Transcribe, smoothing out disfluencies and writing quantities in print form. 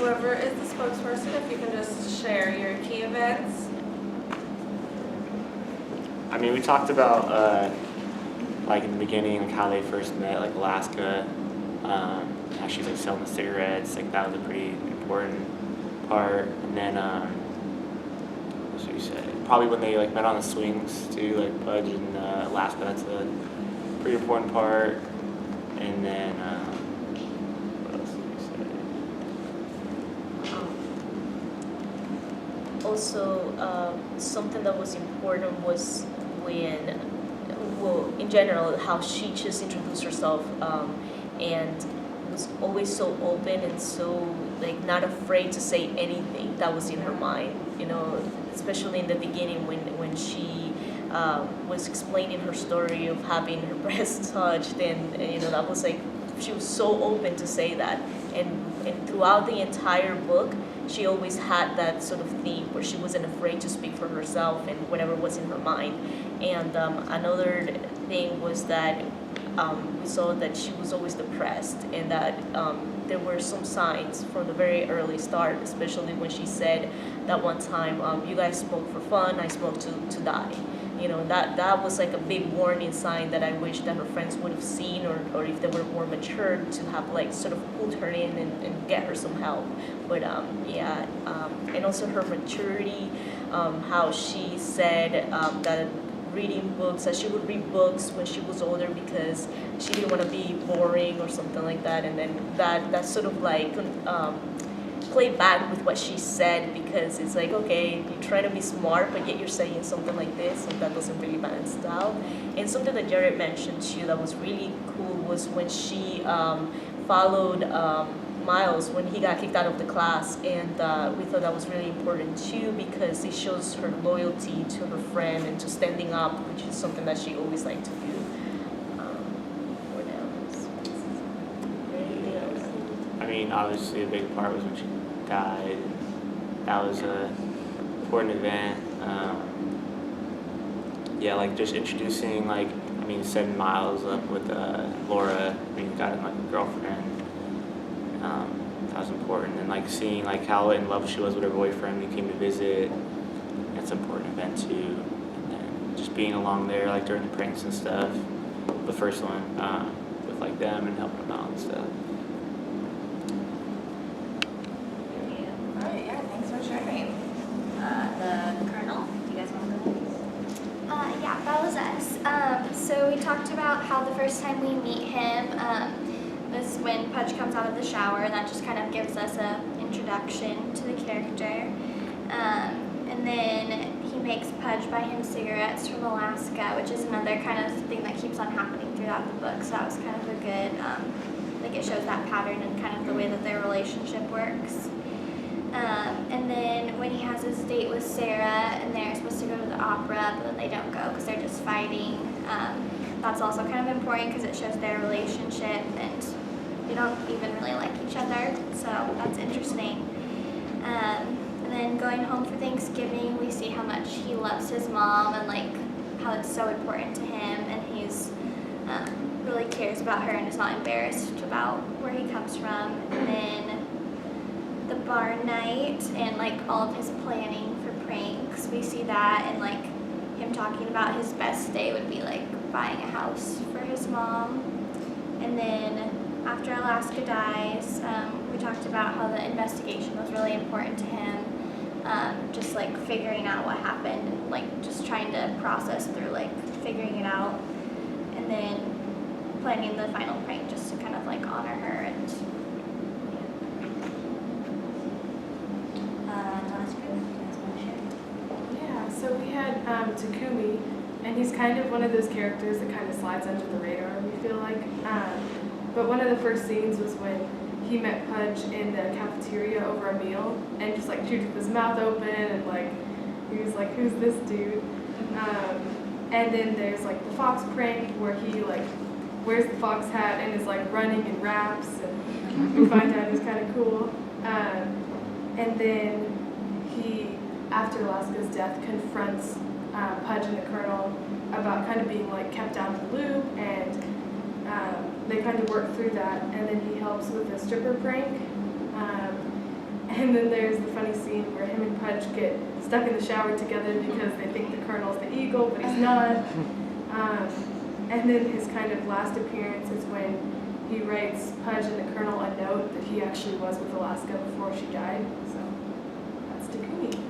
whoever is the spokesperson, if you can just share your key events. I mean, we talked about like in the beginning, like how they first met, like Alaska, how she's like selling the cigarettes, like that was a pretty important part. And then what should we say? Probably when they like met on the swings too, like Pudge and Alaska. That's a pretty important part. And then what else did we say? Also, something that was important was when, well, in general, how she just introduced herself and was always so open and so like not afraid to say anything that was in her mind. You know, especially in the beginning when she was explaining her story of having her breasts touched, and you know that was like she was so open to say that, and throughout the entire book she always had that sort of theme where she wasn't afraid to speak for herself and whatever was in her mind. And another thing was that we saw that she was always depressed, and that there were some signs from the very early start, especially when she said that one time, you guys smoke for fun, I smoke to die. You know, that was like a big warning sign that I wish that her friends would have seen, or if they were more mature, to have like sort of pulled her in and get her some help. But yeah, and also her maturity, how she said that reading books, that she would read books when she was older because she didn't want to be boring or something like that, and then that sort of like play back with what she said, because it's like, okay, you try to be smart, but yet you're saying something like this, and that doesn't really balance out. And something that Jared mentioned too that was really cool was when she followed Miles when he got kicked out of the class, and we thought that was really important too, because it shows her loyalty to her friend and to standing up, which is something that she always liked to do. What else? Anything else? I mean, obviously a big part was when she died. That was a important event. Yeah, like just introducing, like, I mean, 7 Miles up with Laura. I mean, got him like a girlfriend. That was important, and like seeing like how in love she was with her boyfriend. He came to visit. That's an important event too. And then just being along there, like during the pranks and stuff. The first one with like them and helping them out and stuff. Alright, yeah, thanks for sharing. The Colonel, do you guys want to go next? Yeah, that was us. So we talked about how the first time we meet him was when Pudge comes out of the shower, and that just kind of gives us an introduction to the character. And then he makes Pudge buy him cigarettes from Alaska, which is another kind of thing that keeps on happening throughout the book. So that was kind of a good, like it shows that pattern and kind of the way that their relationship works. And then when he has his date with Sarah and they're supposed to go to the opera, but then they don't go because they're just fighting. That's also kind of important because it shows their relationship, and they don't even really like each other, so that's interesting. And then going home for Thanksgiving, we see how much he loves his mom and like how it's so important to him, and he's really cares about her and is not embarrassed about where he comes from. And then the barn night and like all of his planning for pranks, we see that, and like him talking about his best day would be like buying a house for his mom. And then after Alaska dies, we talked about how the investigation was really important to him, just like figuring out what happened and like just trying to process through like figuring it out, and then planning the final prank just to kind of like honor her. And Yeah, so we had Takumi, and he's kind of one of those characters that kind of slides under the radar, we feel like. But one of the first scenes was when he met Pudge in the cafeteria over a meal, and just like chewed with his mouth open, and like he was like, "Who's this dude?" And then there's like the fox prank where he like wears the fox hat and is like running in raps, and we find out he's kind of cool. And then he, after Alaska's death, confronts Pudge and the Colonel about kind of being like kept out of the loop, and they kind of work through that, and then he helps with the stripper prank. And then there's the funny scene where him and Pudge get stuck in the shower together because they think the Colonel's the eagle, but he's not. And then his kind of last appearance is when he writes Pudge and the Colonel a note that he actually was with Alaska before she died. So that's Takumi.